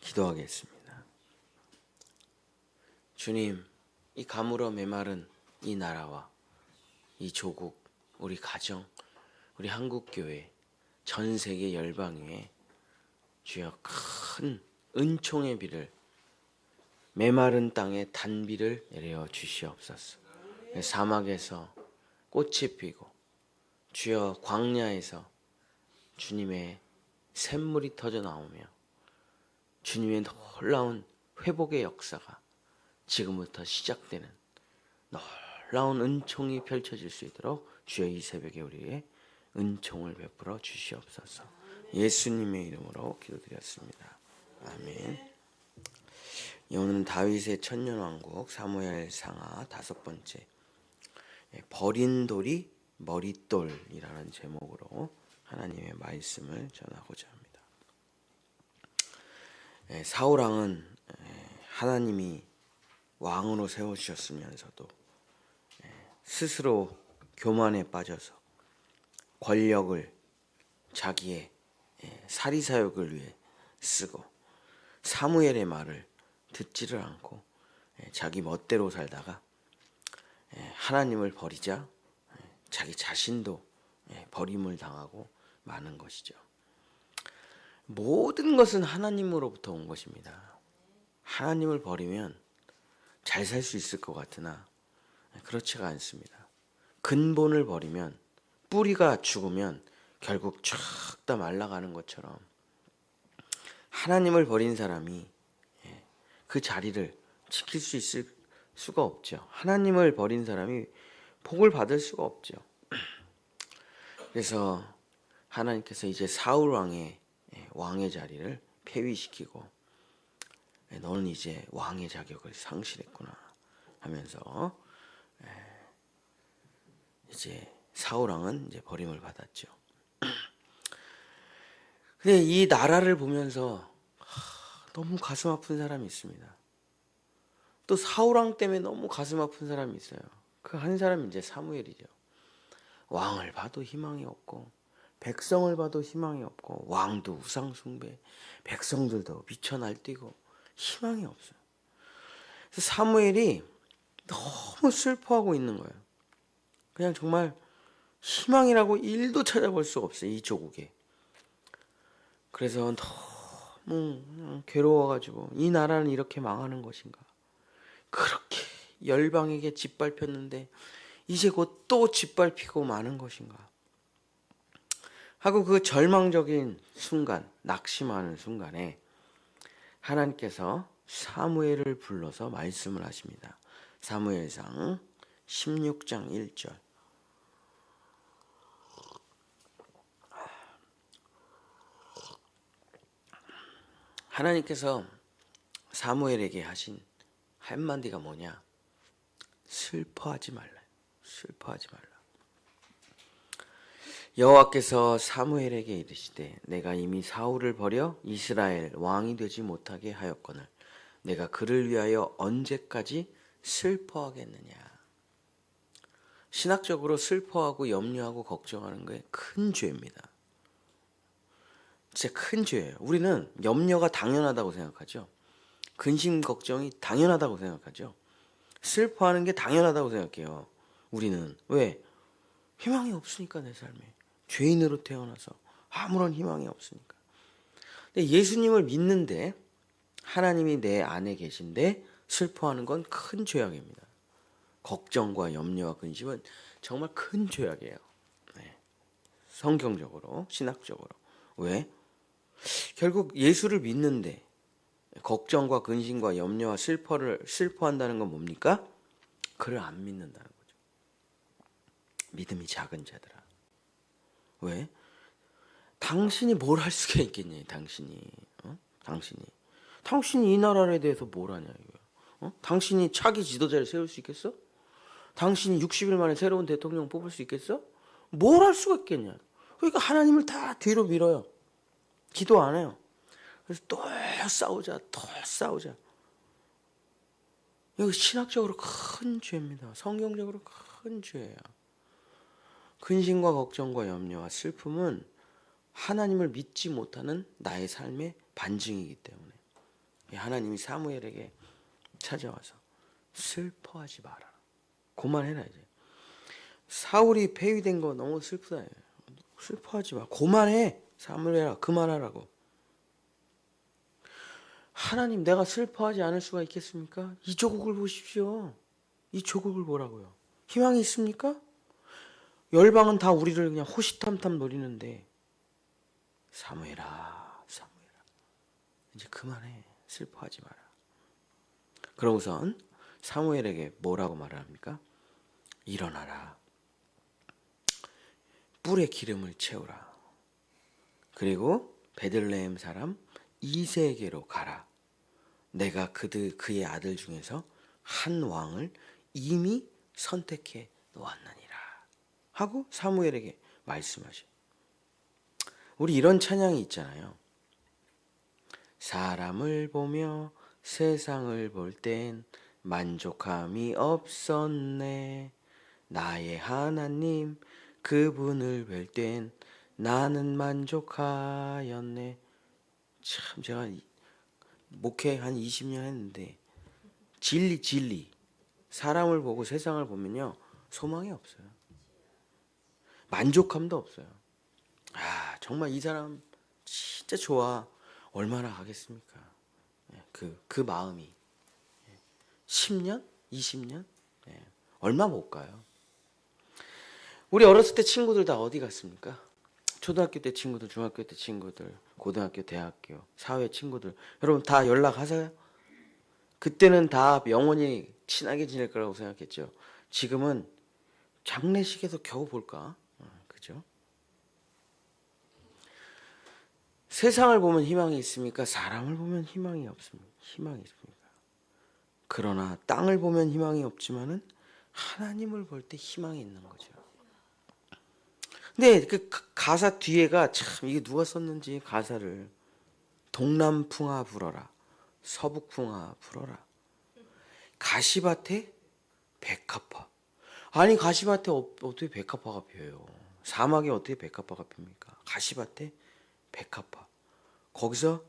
기도하겠습니다. 주님, 이 가물어 메마른 이 나라와 이 조국, 우리 가정, 우리 한국교회, 전 세계 열방 위에 주여 큰 은총의 비를, 메마른 땅에 단비를 내려 주시옵소서. 사막에서 꽃이 피고 주여 광야에서 주님의 샘물이 터져 나오며 주님의 놀라운 회복의 역사가 지금부터 시작되는 놀라운 은총이 펼쳐질 수 있도록 주여 이 새벽에 우리에게 은총을 베풀어 주시옵소서. 예수님의 이름으로 기도드렸습니다. 아멘. 오늘은 다윗의 천년왕국 사무엘상하 5번째, 버린 돌이 머릿돌이라는 제목으로 하나님의 말씀을 전하고자 합니다. 사울왕은 하나님이 왕으로 세워주셨으면서도 스스로 교만에 빠져서 권력을 자기의 사리사욕을 위해 쓰고 사무엘의 말을 듣지를 않고 자기 멋대로 살다가 하나님을 버리자 자기 자신도 버림을 당하고 마는 것이죠. 모든 것은 하나님으로부터 온 것입니다. 하나님을 버리면 잘 살 수 있을 것 같으나 그렇지가 않습니다. 근본을 버리면, 뿌리가 죽으면 결국 쫙 다 말라가는 것처럼 하나님을 버린 사람이 그 자리를 지킬 수 있을 수가 없죠. 하나님을 버린 사람이 복을 받을 수가 없죠. 그래서 하나님께서 이제 사울 왕의 자리를 폐위시키고 너는 이제 왕의 자격을 상실했구나 하면서 이제 사울 왕은 이제 버림을 받았죠. 근데 이 나라를 보면서 너무 가슴 아픈 사람이 있습니다. 또 사울 왕 때문에 너무 가슴 아픈 사람이 있어요. 그 한 사람이 이제 사무엘이죠. 왕을 봐도 희망이 없고 백성을 봐도 희망이 없고 왕도 우상 숭배, 백성들도 미쳐 날뛰고 희망이 없어요. 그래서 사무엘이 너무 슬퍼하고 있는 거예요. 그냥 정말 희망이라고 1도 찾아볼 수가 없어요, 이 조국에. 그래서 너무 괴로워가지고 이 나라는 이렇게 망하는 것인가, 그렇게 열방에게 짓밟혔는데 이제 곧 또 짓밟히고 마는 것인가 하고 그 절망적인 순간, 낙심하는 순간에 하나님께서 사무엘을 불러서 말씀을 하십니다. 사무엘상 16장 1절. 하나님께서 사무엘에게 하신 한마디가 뭐냐? 슬퍼하지 말라. 슬퍼하지 말라. 여호와께서 사무엘에게 이르시되 내가 이미 사울을 버려 이스라엘 왕이 되지 못하게 하였거늘 내가 그를 위하여 언제까지 슬퍼하겠느냐. 신학적으로 슬퍼하고 염려하고 걱정하는 게 큰 죄입니다. 진짜 큰 죄예요. 우리는 염려가 당연하다고 생각하죠. 근심 걱정이 당연하다고 생각하죠. 슬퍼하는 게 당연하다고 생각해요. 우리는 왜? 희망이 없으니까. 내 삶에 죄인으로 태어나서 아무런 희망이 없으니까. 근데 예수님을 믿는데 하나님이 내 안에 계신데 슬퍼하는 건 큰 죄악입니다. 걱정과 염려와 근심은 정말 큰 죄악이에요. 성경적으로, 신학적으로. 왜? 결국 예수를 믿는데 걱정과 근심과 염려와 슬퍼한다는 건 뭡니까? 그를 안 믿는다는 거죠. 믿음이 작은 자들아. 왜? 당신이 뭘 할 수가 있겠니? 당신이 이 나라에 대해서 뭘 하냐 이거야. 당신이 차기 지도자를 세울 수 있겠어? 당신이 60일 만에 새로운 대통령 뽑을 수 있겠어? 뭘 할 수가 있겠냐. 그러니까 하나님을 다 뒤로 밀어요. 기도 안 해요. 그래서 또 싸우자. 이거 신학적으로 큰 죄입니다. 성경적으로 큰 죄예요. 근심과 걱정과 염려와 슬픔은 하나님을 믿지 못하는 나의 삶의 반증이기 때문에 하나님이 사무엘에게 찾아와서 슬퍼하지 마라. 그만해라 이제. 사울이 폐위된 거 너무 슬프다. 슬퍼하지 마. 그만해. 사무엘아 그만하라고. 하나님 내가 슬퍼하지 않을 수가 있겠습니까? 이 조국을 보십시오. 이 조국을 보라고요. 희망이 있습니까? 열방은 다 우리를 그냥 호시탐탐 노리는데 사무엘아 이제 그만해. 슬퍼하지 마라. 그러고선 사무엘에게 뭐라고 말을 합니까? 일어나라. 뿔에 기름을 채우라. 그리고 베들레헴 사람 이새에게로 가라. 내가 그의 아들 중에서 한 왕을 이미 선택해 놓았느니라 하고 사무엘에게 말씀하셔. 우리 이런 찬양이 있잖아요. 사람을 보며 세상을 볼 땐 만족함이 없었네. 나의 하나님 그분을 뵐 땐 나는 만족하였네. 참 제가 목회 한 20년 했는데 진리 사람을 보고 세상을 보면요 소망이 없어요. 만족감도 없어요. 아 정말 이 사람 진짜 좋아. 얼마나 가겠습니까? 그 마음이 10년? 20년? 얼마 못 가요. 우리 어렸을 때 친구들 다 어디 갔습니까? 초등학교 때 친구들, 중학교 때 친구들, 고등학교, 대학교, 사회 친구들 여러분 다 연락하세요? 그때는 다 영원히 친하게 지낼 거라고 생각했죠. 지금은 장례식에서 겨우 볼까? 그죠? 세상을 보면 희망이 있습니까? 사람을 보면 희망이 없습니다. 희망이 있습니까? 그러나 땅을 보면 희망이 없지만은 하나님을 볼 때 희망이 있는 거죠. 근데 그 가사 뒤에가 참 이게 누가 썼는지 가사를 동남풍아 불어라 서북풍아 불어라 가시밭에 백합화. 아니 가시밭에 어떻게 백합화가 펴요? 사막에 어떻게 백합화가 핍니까? 가시밭에 백합화. 거기서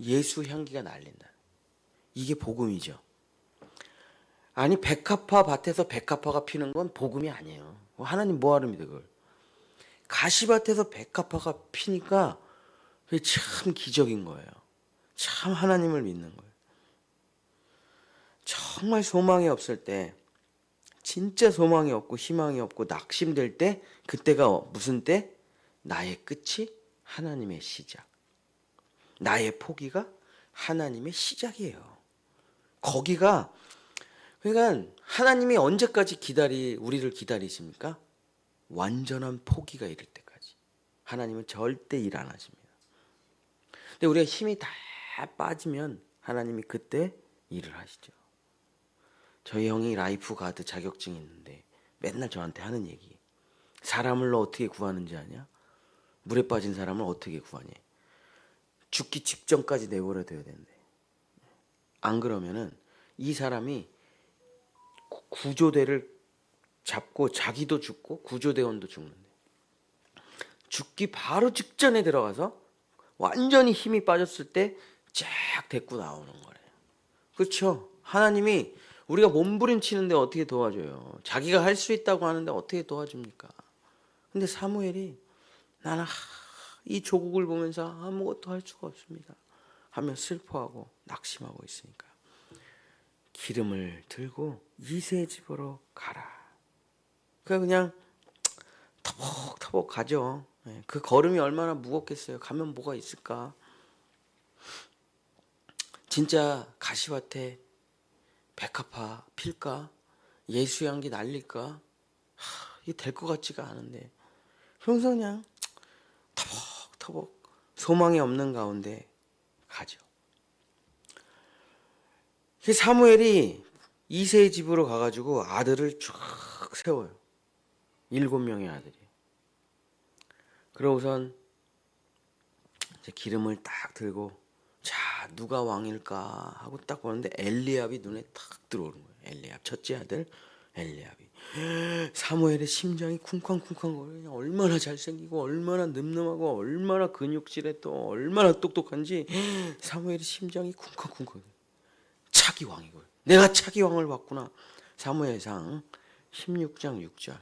예수 향기가 날린다. 이게 복음이죠. 아니 백합화 밭에서 백합화가 피는 건 복음이 아니에요. 하나님 뭐하러 믿어 그걸. 가시밭에서 백합화가 피니까 그게 참 기적인 거예요. 참 하나님을 믿는 거예요. 정말 소망이 없을 때 진짜 소망이 없고 희망이 없고 낙심될 때 그때가 무슨 때? 나의 끝이 하나님의 시작. 나의 포기가 하나님의 시작이에요. 거기가 그러니까 하나님이 언제까지 우리를 기다리십니까? 완전한 포기가 이를 때까지. 하나님은 절대 일 안 하십니다. 근데 우리가 힘이 다 빠지면 하나님이 그때 일을 하시죠. 저희 형이 라이프 가드 자격증이 있는데 맨날 저한테 하는 얘기. 사람을 너 어떻게 구하는지 아냐? 물에 빠진 사람을 어떻게 구하니? 죽기 직전까지 내버려둬야 된대. 안 그러면은 이 사람이 구조대를 잡고 자기도 죽고 구조대원도 죽는데 죽기 바로 직전에 들어가서 완전히 힘이 빠졌을 때 쫙 데리고 나오는 거래요. 그렇죠? 하나님이 우리가 몸부림치는데 어떻게 도와줘요? 자기가 할 수 있다고 하는데 어떻게 도와줍니까? 근데 사무엘이 나는 이 조국을 보면서 아무것도 할 수가 없습니다 하며 슬퍼하고 낙심하고 있으니까 기름을 들고 이새의 집으로 가라. 그냥 터벅터벅 가죠. 그 걸음이 얼마나 무겁겠어요. 가면 뭐가 있을까? 진짜 가시밭에 백합화 필까? 예수 향기 날릴까? 이게 될 것 같지가 않은데 평소 그냥 터벅터벅 소망이 없는 가운데 가죠. 사무엘이 이새의 집으로 가가지고 아들을 쭉 세워요. 7명의 아들이. 그러고선 이제 기름을 딱 들고 자 누가 왕일까 하고 딱 보는데 엘리압이 눈에 탁 들어오는 거예요. 엘리압 첫째 아들 엘리압이. 사무엘의 심장이 쿵쾅쿵쾅거려. 얼마나 잘생기고 얼마나 늠름하고 얼마나 근육질에 또 얼마나 똑똑한지 사무엘의 심장이 쿵쾅쿵쾅. 차기 왕이고 내가 차기 왕을 봤구나. 사무엘상 16장 6절.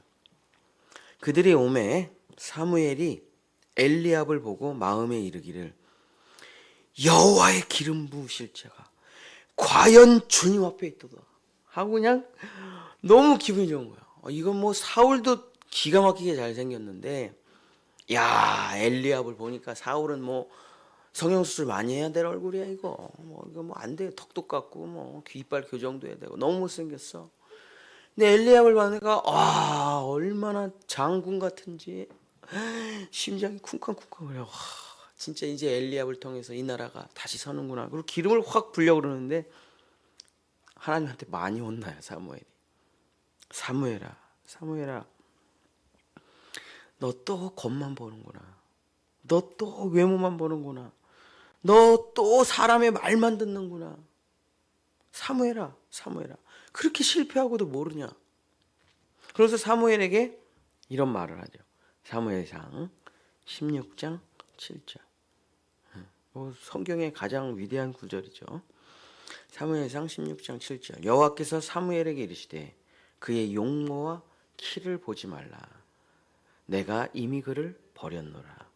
그들이 오매 사무엘이 엘리압을 보고 마음에 이르기를 여호와의 기름 부으실 자가 과연 주님 앞에 있도다 하고 그냥 너무 기분이 좋은 거야. 이건 뭐 사울도 기가 막히게 잘생겼는데 야 엘리압을 보니까 사울은 뭐 성형수술 많이 해야 될 얼굴이야 이거. 이거 뭐 안 돼. 턱도 깎고 뭐 귀이빨 교정도 해야 되고 너무 못생겼어. 근데 엘리압을 보니까 와 얼마나 장군 같은지 심장이 쿵쾅쿵쾅 거려. 진짜 이제 엘리압을 통해서 이 나라가 다시 서는구나. 그리고 기름을 확 부려 그러는데 하나님한테 많이 혼나요 사무엘이. 사무엘아 너 또 겉만 보는구나. 너 또 외모만 보는구나. 너 또 사람의 말만 듣는구나. 사무엘아 그렇게 실패하고도 모르냐. 그래서 사무엘에게 이런 말을 하죠. 사무엘상 16장 7절. 성경의 가장 위대한 구절이죠. 사무엘상 16장 7절. 여호와께서 사무엘에게 이르시되 그의 용모와 키를 보지 말라. 내가 이미 그를 버렸노라.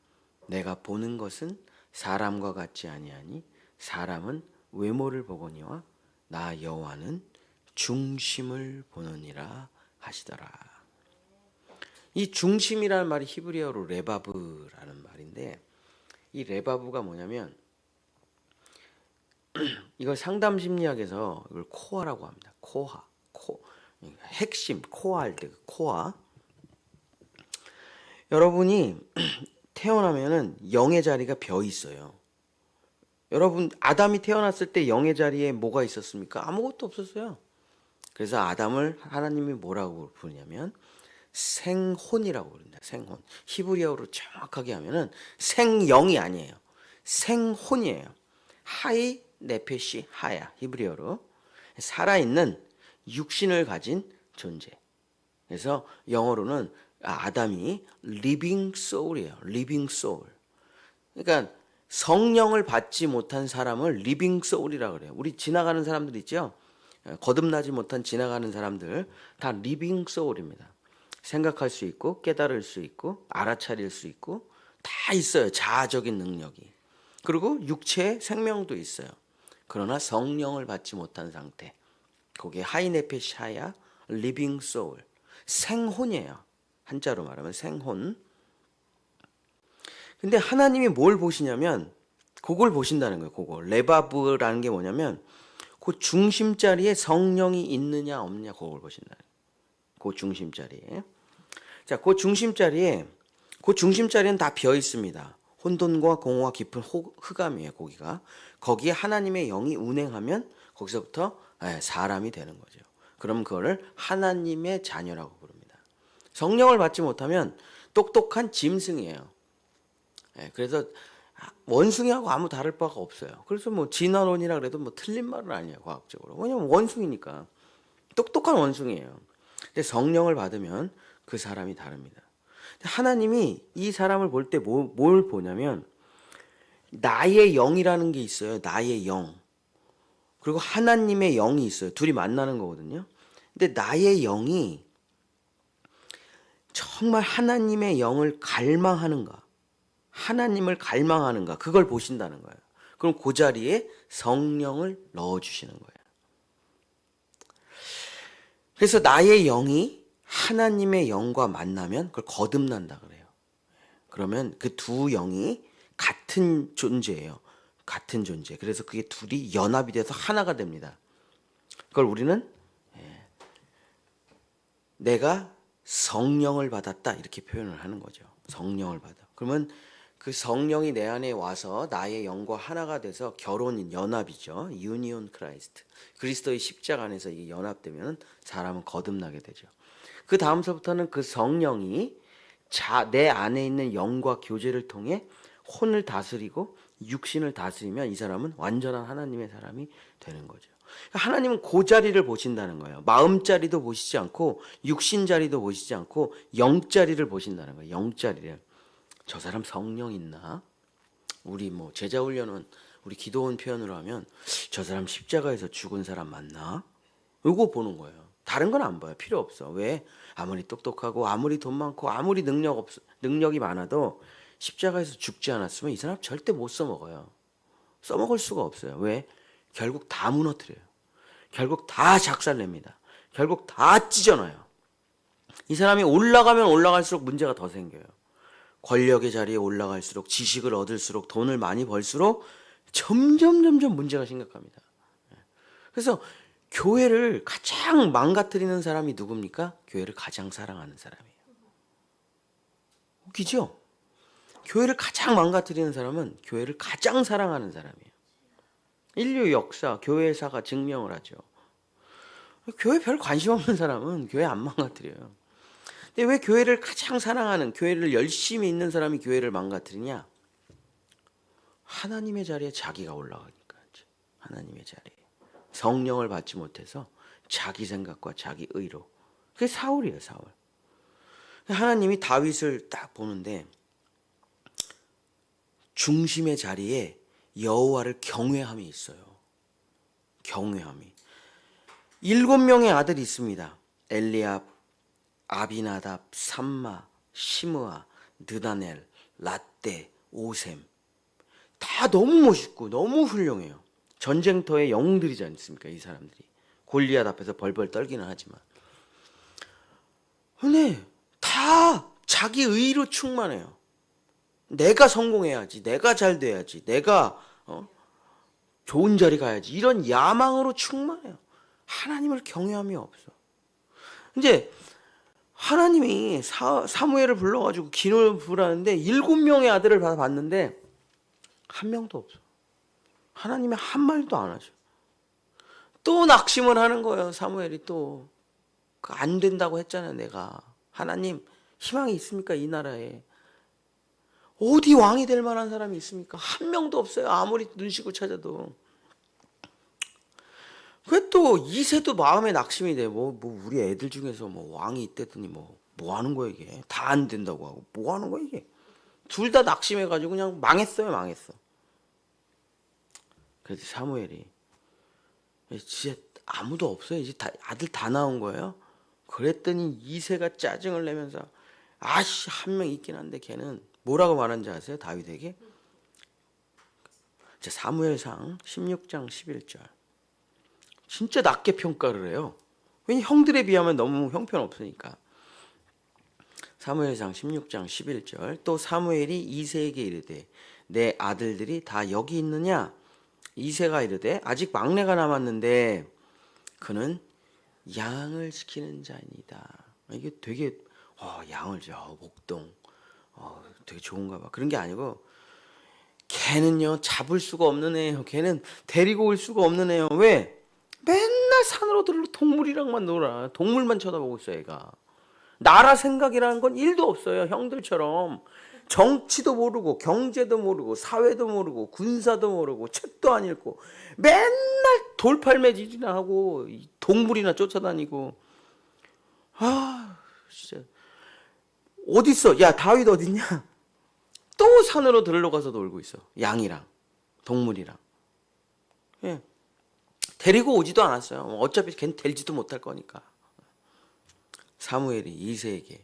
내가 보는 것은 사람과 같지 아니하니 사람은 외모를 보거니와 나 여호와는 중심을 보느니라 하시더라. 이 중심이라는 말이 히브리어로 레바브라는 말인데 이 레바브가 뭐냐면 이걸 상담심리학에서 이걸 코어라고 합니다. 핵심 코어할 때 코어. 여러분이 태어나면은 영의 자리가 벼 있어요. 여러분 아담이 태어났을 때 영의 자리에 뭐가 있었습니까? 아무것도 없었어요. 그래서 아담을 하나님이 뭐라고 부르냐면 생혼이라고 부릅니다. 생혼. 히브리어로 정확하게 하면은 생영이 아니에요. 생혼이에요. 하이 네페시 하야. 히브리어로 살아있는 육신을 가진 존재. 그래서 영어로는 아담이 living soul이에요. living soul. 그러니까 성령을 받지 못한 사람을 living soul이라고 그래요. 우리 지나가는 사람들 있죠? 거듭나지 못한 지나가는 사람들 다 living soul입니다. 생각할 수 있고 깨달을 수 있고 알아차릴 수 있고 다 있어요. 자아적인 능력이. 그리고 육체의 생명도 있어요. 그러나 성령을 받지 못한 상태. 그게 하이네페샤야 living soul. 생혼이에요. 한자로 말하면 생혼. 근데 하나님이 뭘 보시냐면 그걸 보신다는 거예요. 그거 레바브라는 게 뭐냐면 그 중심 자리에 성령이 있느냐 없느냐 그걸 보신다는 거예요. 그 중심 자리에. 자, 그 중심 자리에는 다 비어 있습니다. 혼돈과 공허와 깊은 흑암이에요. 거기에 하나님의 영이 운행하면 거기서부터 사람이 되는 거죠. 그럼 그거를 하나님의 자녀라고 부릅니다. 성령을 받지 못하면 똑똑한 짐승이에요. 그래서 원숭이하고 아무 다를 바가 없어요. 그래서 뭐 진화론이라 그래도 뭐 틀린 말은 아니에요. 과학적으로. 왜냐면 원숭이니까. 똑똑한 원숭이에요. 근데 성령을 받으면 그 사람이 다릅니다. 하나님이 이 사람을 볼 때 뭘 보냐면 나의 영이라는 게 있어요. 나의 영. 그리고 하나님의 영이 있어요. 둘이 만나는 거거든요. 근데 나의 영이 정말 하나님의 영을 갈망하는가? 하나님을 갈망하는가? 그걸 보신다는 거예요. 그럼 그 자리에 성령을 넣어주시는 거예요. 그래서 나의 영이 하나님의 영과 만나면 그걸 거듭난다 그래요. 그러면 그 두 영이 같은 존재예요. 같은 존재. 그래서 그게 둘이 연합이 돼서 하나가 됩니다. 그걸 우리는 내가 성령을 받았다 이렇게 표현을 하는 거죠. 성령을 받아. 그러면 그 성령이 내 안에 와서 나의 영과 하나가 돼서 결혼인 연합이죠. 유니온 크라이스트. 그리스도의 십자가 안에서 이게 연합되면 사람은 거듭나게 되죠. 그 다음서부터는 그 성령이 내 안에 있는 영과 교제를 통해 혼을 다스리고 육신을 다스리면 이 사람은 완전한 하나님의 사람이 되는 거죠. 하나님은 그 자리를 보신다는 거예요. 마음자리도 보시지 않고 육신자리도 보시지 않고 영자리를 보신다는 거예요. 영자리를. 저 사람 성령 있나? 우리 뭐 제자 훈련은 우리 기도원 표현으로 하면 저 사람 십자가에서 죽은 사람 맞나? 이거 보는 거예요. 다른 건 안 봐요. 필요 없어. 왜? 아무리 똑똑하고 아무리 돈 많고 아무리 능력이 많아도 십자가에서 죽지 않았으면 이 사람 절대 못 써먹어요. 써먹을 수가 없어요. 왜? 결국 다 무너뜨려요. 결국 다 작살냅니다. 결국 다 찢어놔요. 이 사람이 올라가면 올라갈수록 문제가 더 생겨요. 권력의 자리에 올라갈수록 지식을 얻을수록 돈을 많이 벌수록 점점 문제가 심각합니다. 그래서 교회를 가장 망가뜨리는 사람이 누굽니까? 교회를 가장 사랑하는 사람이에요. 웃기죠? 교회를 가장 망가뜨리는 사람은 교회를 가장 사랑하는 사람이에요. 인류 역사, 교회사가 증명을 하죠. 교회 별 관심 없는 사람은 교회 안 망가뜨려요. 근데 왜 교회를 가장 사랑하는, 교회를 열심히 있는 사람이 교회를 망가뜨리냐? 하나님의 자리에 자기가 올라가니까. 하나님의 자리에. 성령을 받지 못해서 자기 생각과 자기 의로. 그게 사울이에요, 사울. 하나님이 다윗을 딱 보는데 중심의 자리에 여호와를 경외함이 있어요. 경외함이. 7명의 아들이 있습니다. 엘리압, 아비나답, 삼마, 시므아, 느다넬, 라떼, 오셈. 다 너무 멋있고 너무 훌륭해요. 전쟁터의 영웅들이지 않습니까? 이 사람들이. 골리앗 앞에서 벌벌 떨기는 하지만. 근데 다 자기 의로 충만해요. 내가 성공해야지, 내가 잘 돼야지, 내가 좋은 자리 가야지, 이런 야망으로 충만해요. 하나님을 경외함이 없어. 이제 하나님이 사무엘을 불러가지고 기도를 부르는데 7명의 아들을 봤는데 한 명도 없어. 하나님이 한 말도 안 하죠. 또 낙심을 하는 거예요. 사무엘이 또. 안 된다고 했잖아요. 내가. 하나님 희망이 있습니까? 이 나라에. 어디 왕이 될 만한 사람이 있습니까? 한 명도 없어요. 아무리 눈시고 찾아도. 그 또 이새도 마음에 낙심이 돼. 뭐 우리 애들 중에서 뭐 왕이 있대더니 뭐 하는 거야 이게. 다 안 된다고 하고 뭐 하는 거야 이게. 둘 다 낙심해가지고 그냥 망했어. 그래서 사무엘이 진짜 아무도 없어요. 이제 아들 다 나온 거예요. 그랬더니 이새가 짜증을 내면서 아씨 한 명 있긴 한데 걔는 뭐라고 말한지 아세요? 다윗에게? 사무엘상 16장 11절. 진짜 낮게 평가를 해요. 왜냐 형들에 비하면 너무 형편없으니까. 사무엘상 16장 11절. 또 사무엘이 이새에게 이르되 내 아들들이 다 여기 있느냐? 이새가 이르되 아직 막내가 남았는데 그는 양을 지키는 자이니다. 이게 되게 양을 목동 되게 좋은가 봐. 그런 게 아니고 걔는요 잡을 수가 없는 애예요. 걔는 데리고 올 수가 없는 애예요. 왜? 맨날 산으로 들러 동물이랑만 놀아. 동물만 쳐다보고 있어 얘가. 나라 생각이라는 건 1도 없어요. 형들처럼 정치도 모르고 경제도 모르고 사회도 모르고 군사도 모르고 책도 안 읽고 맨날 돌팔매질이나 하고 동물이나 쫓아다니고. 진짜 어딨어? 야 다윗 어딨냐? 또 산으로 들러가서 놀고 있어. 양이랑 동물이랑. 예. 데리고 오지도 않았어요. 어차피 걔는 데리지도 못할 거니까. 사무엘이 이새에게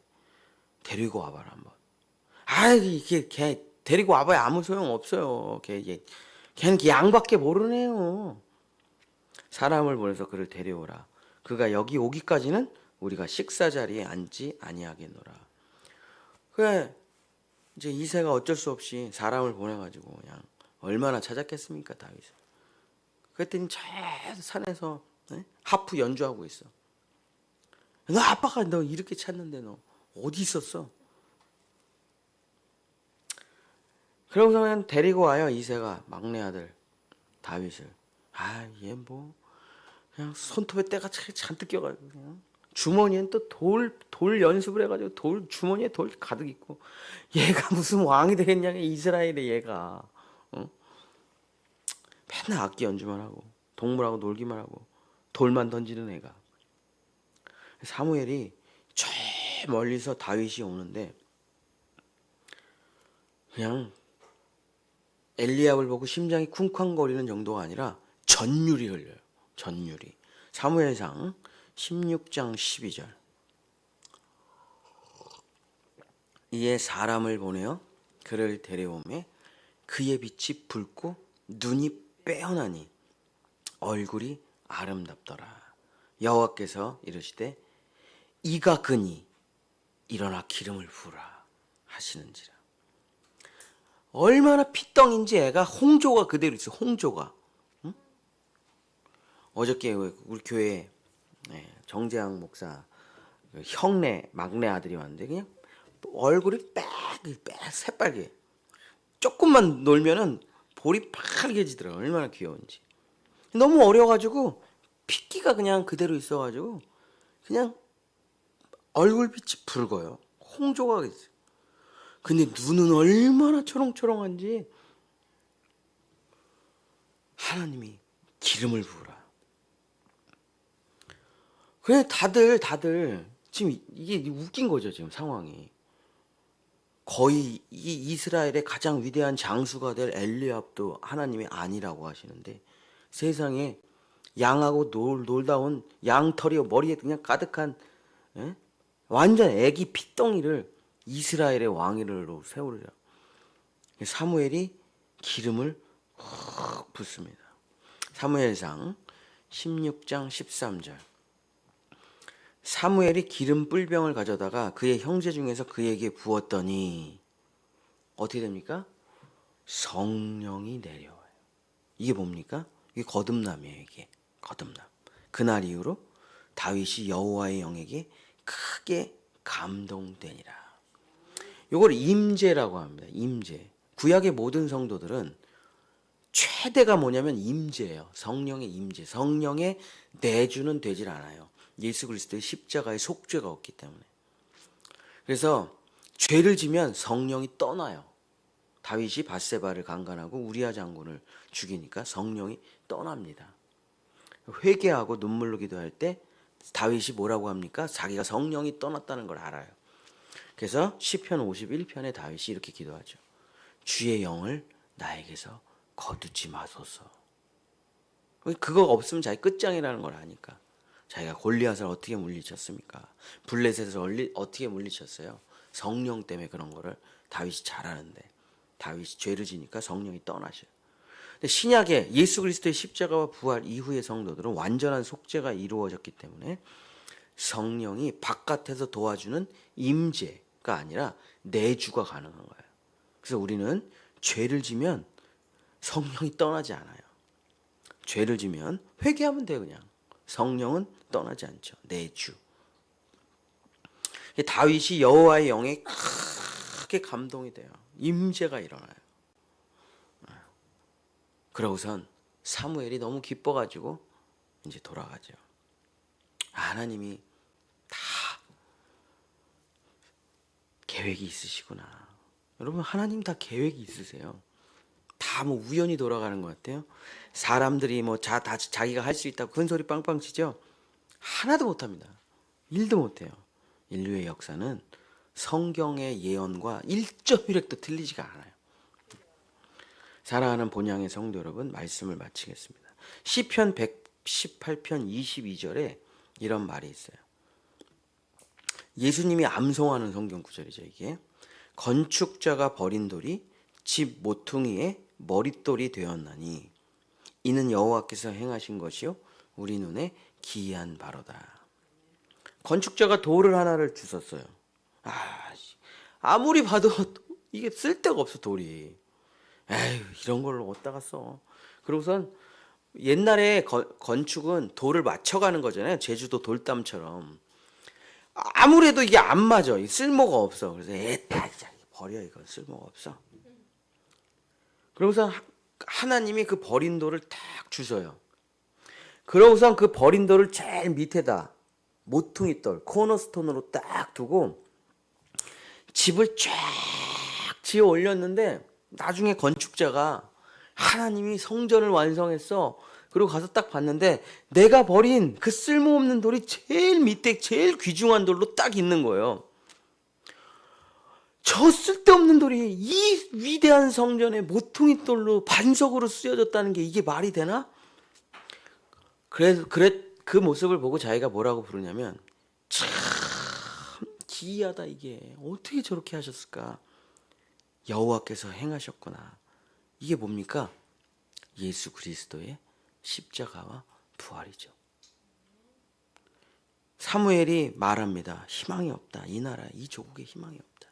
데리고 와봐라 한번. 이게 걔 데리고 와봐야 아무 소용 없어요. 걔는 양밖에 모르네요. 사람을 보내서 그를 데려오라. 그가 여기 오기까지는 우리가 식사 자리에 앉지 아니하겠노라. 그래 이제 이새가 어쩔 수 없이 사람을 보내가지고 그냥 얼마나 찾았겠습니까 다윗을. 그랬더니 저 산에서 하프 연주하고 있어. 너 아빠가 너 이렇게 찾는데 너 어디 있었어? 그러고서 그냥 데리고 와요. 이새가 막내 아들 다윗을. 얘 뭐 그냥 손톱에 때가 잔뜩 껴가지고 그냥 주머니엔 또 돌 연습을 해가지고 주머니에 돌 가득 있고. 얘가 무슨 왕이 되겠냐 이스라엘의 얘가. 맨날 악기 연주만 하고 동물하고 놀기만 하고 돌만 던지는 애가. 사무엘이 저 멀리서 다윗이 오는데 그냥 엘리압을 보고 심장이 쿵쾅거리는 정도가 아니라 전율이 흘려요. 전율이. 사무엘상 16장 12절. 이에 사람을 보내어 그를 데려오매 그의 빛이 붉고 눈이 빼어나니 얼굴이 아름답더라. 여호와께서 이르시되 이가 그니 일어나 기름을 부으라 하시는지라. 얼마나 피덩인지 애가 홍조가 그대로 있어. 홍조가. 응? 어저께 우리 교회 정재학 목사 형네 막내 아들이 왔는데 그냥 얼굴이 새빨개. 조금만 놀면은 볼이 파래지더라고. 얼마나 귀여운지. 너무 어려가지고 핏기가 그냥 그대로 있어가지고 그냥 얼굴빛이 붉어요. 홍조가 있어요. 근데 눈은 얼마나 초롱초롱한지 하나님이 기름을 부으라. 그래 다들 지금 이게 웃긴 거죠. 지금 상황이. 거의 이 이스라엘의 가장 위대한 장수가 될 엘리압도 하나님이 아니라고 하시는데 세상에 양하고 놀다 온 양털이 머리에 그냥 가득한 완전 애기 핏덩이를 이스라엘의 왕위로 세우려. 사무엘이 기름을 훅 붓습니다. 사무엘상 16장 13절. 사무엘이 기름 뿔병을 가져다가 그의 형제 중에서 그에게 부었더니 어떻게 됩니까? 성령이 내려와요. 이게 뭡니까? 이게 거듭남이에요. 이게 거듭남. 그날 이후로 다윗이 여호와의 영에게 크게 감동되니라. 이걸 임재라고 합니다. 임재. 구약의 모든 성도들은 최대가 뭐냐면 임재예요. 성령의 임재. 성령의 내주는 되질 않아요. 예수 그리스도의 십자가에 속죄가 없기 때문에. 그래서 죄를 지면 성령이 떠나요. 다윗이 밧세바를 강간하고 우리아 장군을 죽이니까 성령이 떠납니다. 회개하고 눈물로 기도할 때 다윗이 뭐라고 합니까? 자기가 성령이 떠났다는 걸 알아요. 그래서 시편 51편에 다윗이 이렇게 기도하죠. 주의 영을 나에게서 거두지 마소서. 그거 없으면 자기 끝장이라는 걸 아니까. 자기가 골리앗을 어떻게 물리쳤습니까? 블레셋을 어떻게 물리쳤어요? 성령 때문에 그런 거를 다윗이 잘 아는데 다윗이 죄를 지니까 성령이 떠나셔요. 근데 신약에 예수 그리스도의 십자가와 부활 이후의 성도들은 완전한 속죄가 이루어졌기 때문에 성령이 바깥에서 도와주는 임재가 아니라 내주가 가능한 거예요. 그래서 우리는 죄를 지면 성령이 떠나지 않아요. 죄를 지면 회개하면 돼요. 그냥. 성령은 떠나지 않죠. 내주. 다윗이 여호와의 영에 크게 감동이 돼요. 임재가 일어나요. 그러고선 사무엘이 너무 기뻐가지고 이제 돌아가죠. 하나님이 다 계획이 있으시구나. 여러분 하나님 다 계획이 있으세요. 다 뭐 우연히 돌아가는 것 같아요. 사람들이 뭐 다 자기가 할 수 있다고 큰 소리 빵빵 치죠. 하나도 못합니다. 일도 못해요. 인류의 역사는 성경의 예언과 1.1획도 틀리지가 않아요. 사랑하는 본향의 성도 여러분, 말씀을 마치겠습니다. 시편 118편 22절에 이런 말이 있어요. 예수님이 암송하는 성경 구절이죠. 이게 건축자가 버린 돌이 집 모퉁이의 머릿돌이 되었나니 이는 여호와께서 행하신 것이요 우리 눈에 기이한 바로다. 건축자가 돌을 하나를 주셨어요. 아무리 봐도 이게 쓸데가 없어 돌이. 에휴 이런 걸로 어디다가 써. 그러고선 옛날에 건축은 돌을 맞춰가는 거잖아요. 제주도 돌담처럼. 아무래도 이게 안 맞아. 쓸모가 없어. 그래서 에따 버려 이거 쓸모가 없어. 그러고선 하나님이 그 버린 돌을 딱 주셔요. 그러고선 그 버린 돌을 제일 밑에다 모퉁이 돌 코너스톤으로 딱 두고 집을 쫙 지어 올렸는데 나중에 건축자가 하나님이 성전을 완성했어. 그리고 가서 딱 봤는데 내가 버린 그 쓸모없는 돌이 제일 밑에 제일 귀중한 돌로 딱 있는 거예요. 저 쓸데없는 돌이 이 위대한 성전의 모퉁이 돌로 반석으로 쓰여졌다는 게 이게 말이 되나? 그래서 그 모습을 보고 자기가 뭐라고 부르냐면 참 기이하다 이게. 어떻게 저렇게 하셨을까? 여호와께서 행하셨구나. 이게 뭡니까? 예수 그리스도의 십자가와 부활이죠. 사무엘이 말합니다. 희망이 없다. 이 나라, 이 조국에 희망이 없다.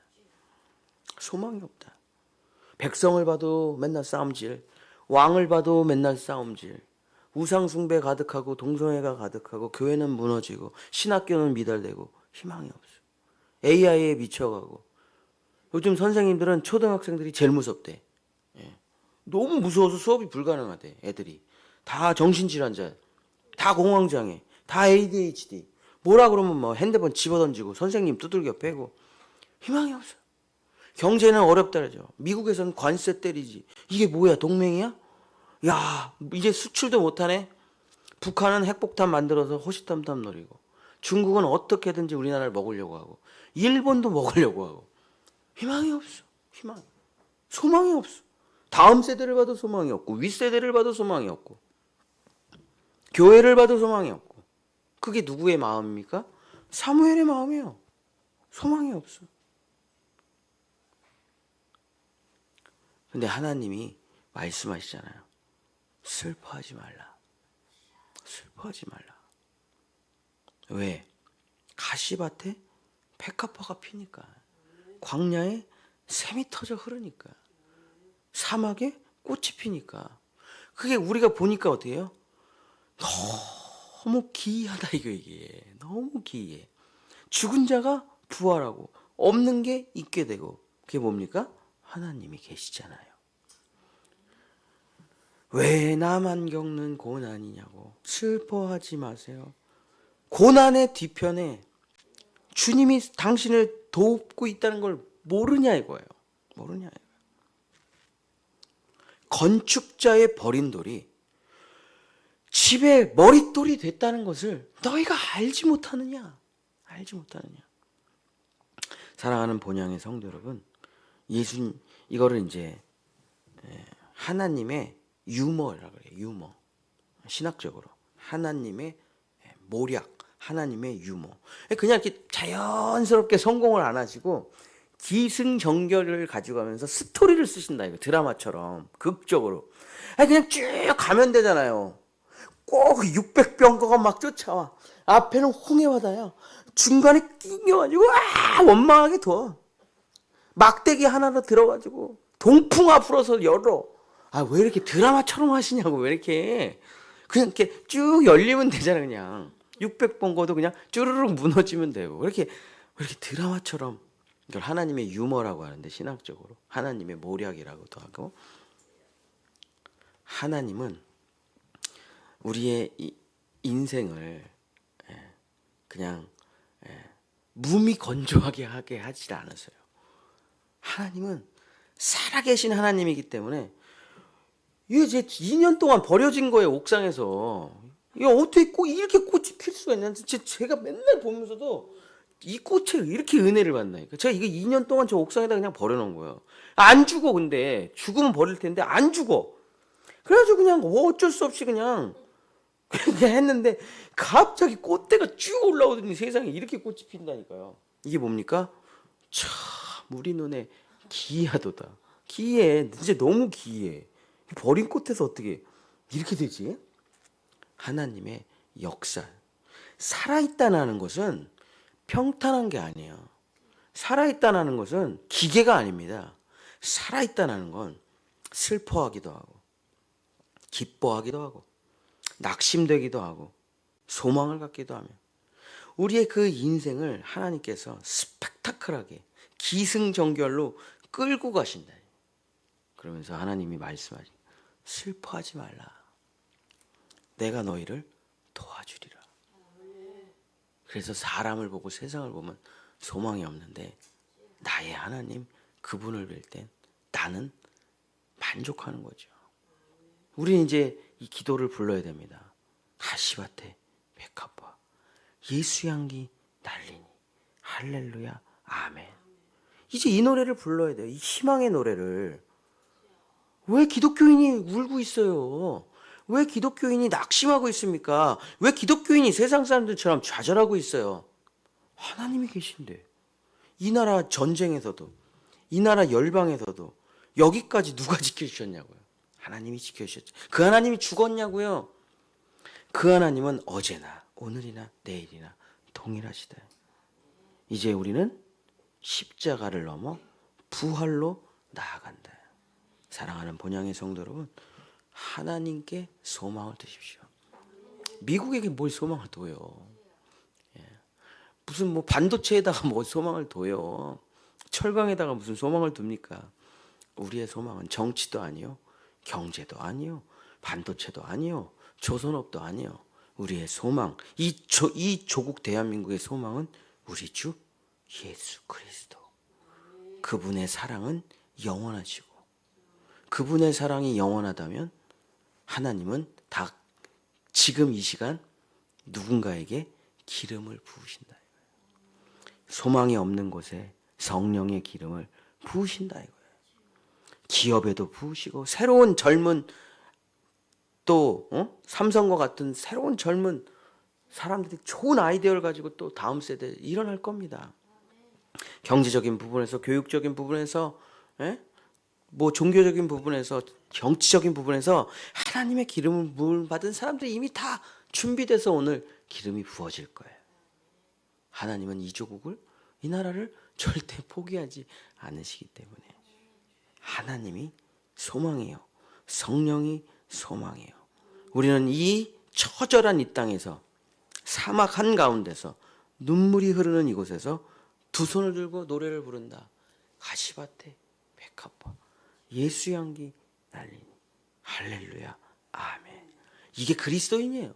소망이 없다. 백성을 봐도 맨날 싸움질, 왕을 봐도 맨날 싸움질, 우상숭배 가득하고 동성애가 가득하고 교회는 무너지고 신학교는 미달되고 희망이 없어. AI에 미쳐가고. 요즘 선생님들은 초등학생들이 제일 무섭대. 예. 너무 무서워서 수업이 불가능하대. 애들이 다 정신질환자, 다 공황장애, 다 ADHD. 뭐라 그러면 뭐 핸드폰 집어던지고 선생님 두들겨 패고. 희망이 없어. 경제는 어렵다 그러죠. 미국에서는 관세 때리지. 이게 뭐야, 동맹이야? 야, 이제 수출도 못하네. 북한은 핵폭탄 만들어서 호시탐탐 노리고, 중국은 어떻게든지 우리나라를 먹으려고 하고, 일본도 먹으려고 하고. 희망이 없어. 소망이 없어. 다음 세대를 봐도 소망이 없고, 윗세대를 봐도 소망이 없고, 교회를 봐도 소망이 없고. 그게 누구의 마음입니까? 사무엘의 마음이에요. 소망이 없어. 근데 하나님이 말씀하시잖아요. 슬퍼하지 말라. 슬퍼하지 말라. 왜? 가시밭에 백합화가 피니까. 광야에 샘이 터져 흐르니까. 사막에 꽃이 피니까. 그게 우리가 보니까 어때요? 너무 기이하다 이게. 너무 기이해. 죽은 자가 부활하고 없는 게 있게 되고. 그게 뭡니까? 하나님이 계시잖아요. 왜 나만 겪는 고난이냐고. 슬퍼하지 마세요. 고난의 뒤편에 주님이 당신을 돕고 있다는 걸 모르냐 이거예요. 모르냐 이거예요. 건축자의 버린 돌이 집에 머릿돌이 됐다는 것을 너희가 알지 못하느냐. 알지 못하느냐. 사랑하는 본향의 성도 여러분, 이거를 이제 하나님의 유머라고 그래요. 유머. 신학적으로 하나님의 모략, 하나님의 유머. 그냥 이렇게 자연스럽게 성공을 안 하시고 기승전결을 가져가면서 스토리를 쓰신다 이거. 드라마처럼 극적으로. 그냥 쭉 가면 되잖아요. 꼭 600병거가 막 쫓아와. 앞에는 홍해바다야. 중간에 끼겨가지고 원망하게 둬. 막대기 하나로 들어가지고 동풍 앞으로서 열어. 왜 이렇게 드라마처럼 하시냐고. 왜 이렇게 그냥 이렇게 쭉 열리면 되잖아. 그냥 600번거도 그냥 쭈르륵 무너지면 되고. 왜 이렇게 드라마처럼. 이걸 하나님의 유머라고 하는데, 신학적으로 하나님의 모략이라고도 하고. 하나님은 우리의 인생을 그냥 무미건조하게 하게 하지 않으세요. 하나님은 살아계신 하나님이기 때문에 이게 제 2년 동안 버려진 거예요. 옥상에서. 이게 어떻게 이렇게 꽃이 필 수가 있나. 제가 맨날 보면서도 이 꽃에 이렇게 은혜를 받나니까. 제가 이게 2년 동안 저 옥상에다 그냥 버려놓은 거예요. 안 죽어. 근데 죽으면 버릴 텐데 안 죽어. 그래가지고 그냥 어쩔 수 없이 그냥 했는데 갑자기 꽃대가 쭉 올라오더니 세상에 이렇게 꽃이 핀다니까요. 이게 뭡니까? 참 우리 눈에 기이하도다. 기이해. 진짜 너무 기이해. 버린 꽃에서 어떻게 이렇게 되지? 하나님의 역사. 살아있다는 것은 평탄한 게 아니에요. 살아있다는 것은 기계가 아닙니다. 살아있다는 건 슬퍼하기도 하고 기뻐하기도 하고 낙심되기도 하고 소망을 갖기도 하며 우리의 그 인생을 하나님께서 스펙타클하게 기승전결로 끌고 가신다. 그러면서 하나님이 말씀하시 슬퍼하지 말라. 내가 너희를 도와주리라. 그래서 사람을 보고 세상을 보면 소망이 없는데 나의 하나님 그분을 뵐 땐 나는 만족하는 거죠. 우리는 이제 이 기도를 불러야 됩니다. 가시밭에 백합화 예수 향기 날리니 할렐루야 아멘. 이제 이 노래를 불러야 돼요. 이 희망의 노래를. 왜 기독교인이 울고 있어요? 왜 기독교인이 낙심하고 있습니까? 왜 기독교인이 세상 사람들처럼 좌절하고 있어요? 하나님이 계신데. 이 나라 전쟁에서도, 이 나라 열방에서도 여기까지 누가 지켜주셨냐고요? 하나님이 지켜주셨죠. 그 하나님이 죽었냐고요? 그 하나님은 어제나 오늘이나 내일이나 동일하시다. 이제 우리는 십자가를 넘어 부활로 나아간다. 사랑하는 본향의 성도 여러분, 하나님께 소망을 두십시오. 미국에게 뭘 소망을 둬요? 무슨 뭐 반도체에다가 뭐 소망을 둬요? 철강에다가 무슨 소망을 둡니까? 우리의 소망은 정치도 아니요, 경제도 아니요, 반도체도 아니요, 조선업도 아니요. 우리의 소망, 이 조국 대한민국의 소망은 우리 주 예수 그리스도. 그분의 사랑은 영원하시고, 그분의 사랑이 영원하다면 하나님은 다 지금 이 시간 누군가에게 기름을 부으신다. 소망이 없는 곳에 성령의 기름을 부으신다 이거예요. 기업에도 부으시고 새로운 젊은 또 삼성과 같은 새로운 젊은 사람들이 좋은 아이디어를 가지고 또 다음 세대에 일어날 겁니다. 경제적인 부분에서, 교육적인 부분에서, 뭐 종교적인 부분에서, 정치적인 부분에서 하나님의 기름을 부음 받은 사람들이 이미 다 준비돼서 오늘 기름이 부어질 거예요. 하나님은 이 조국을, 이 나라를 절대 포기하지 않으시기 때문에 하나님이 소망이에요. 성령이 소망이에요. 우리는 이 처절한 이 땅에서, 사막 한가운데서, 눈물이 흐르는 이곳에서 두 손을 들고 노래를 부른다. 가시밭에 백합화 예수 향기 날리니 할렐루야 아멘. 이게 그리스도인이에요.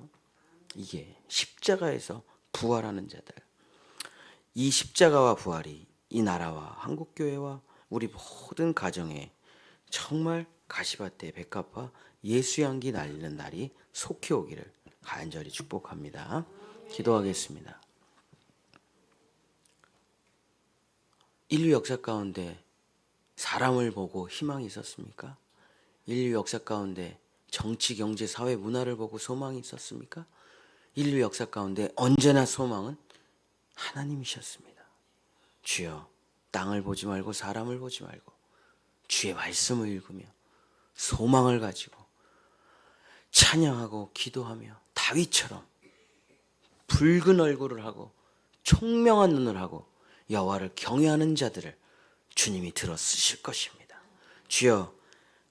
이게 십자가에서 부활하는 자들. 이 십자가와 부활이 이 나라와 한국교회와 우리 모든 가정에 정말 가시밭에 백합화 예수 향기 날리는 날이 속히 오기를 간절히 축복합니다. 기도하겠습니다. 인류 역사 가운데 사람을 보고 희망이 있었습니까? 인류 역사 가운데 정치, 경제, 사회, 문화를 보고 소망이 있었습니까? 인류 역사 가운데 언제나 소망은 하나님이셨습니다. 주여, 땅을 보지 말고 사람을 보지 말고 주의 말씀을 읽으며 소망을 가지고 찬양하고 기도하며 다윗처럼 붉은 얼굴을 하고 총명한 눈을 하고 여호와를 경외하는 자들을 주님이 들어 쓰실 것입니다. 주여,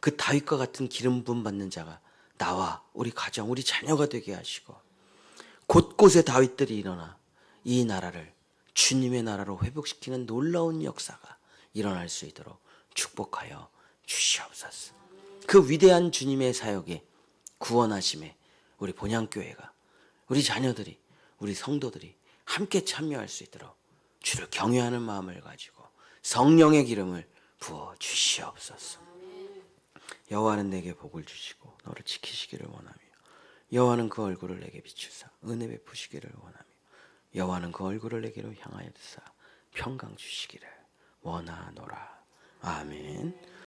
그 다윗과 같은 기름 부음 받는 자가 나와 우리 가정, 우리 자녀가 되게 하시고 곳곳에 다윗들이 일어나 이 나라를 주님의 나라로 회복시키는 놀라운 역사가 일어날 수 있도록 축복하여 주시옵소서. 그 위대한 주님의 사역에 구원하심에 우리 본향교회가, 우리 자녀들이, 우리 성도들이 함께 참여할 수 있도록 주를 경외하는 마음을 가지고 성령의 기름을 부어 주시옵소서. 여호와는 내게 복을 주시고 너를 지키시기를 원하며 여호와는 그 얼굴을 내게 비추사 은혜 베푸시기를 원하며 여호와는 그 얼굴을 내게로 향하여 드사 평강 주시기를 원하노라. 아멘.